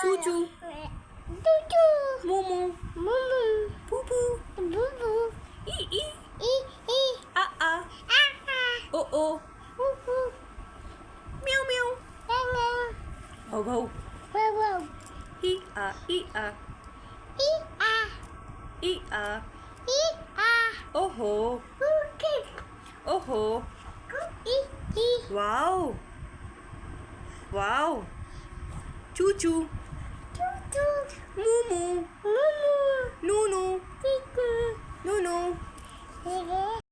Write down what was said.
चूचू, Tutu. मुमू, Mumu. पुपू, Bubu. ई, I. आ, Aha. ओ, Uhu. म्याऊ म्याऊ, Nana. भाऊ भाऊ, Wow. ई आ, I. Ah. ई आ, I. Ah. ओहो, Cookie. ओहो, I. वाव, वाव, चूचू, Tutu. मुमू, Mumu. नूनू, Tiku. नूनू. Tiku.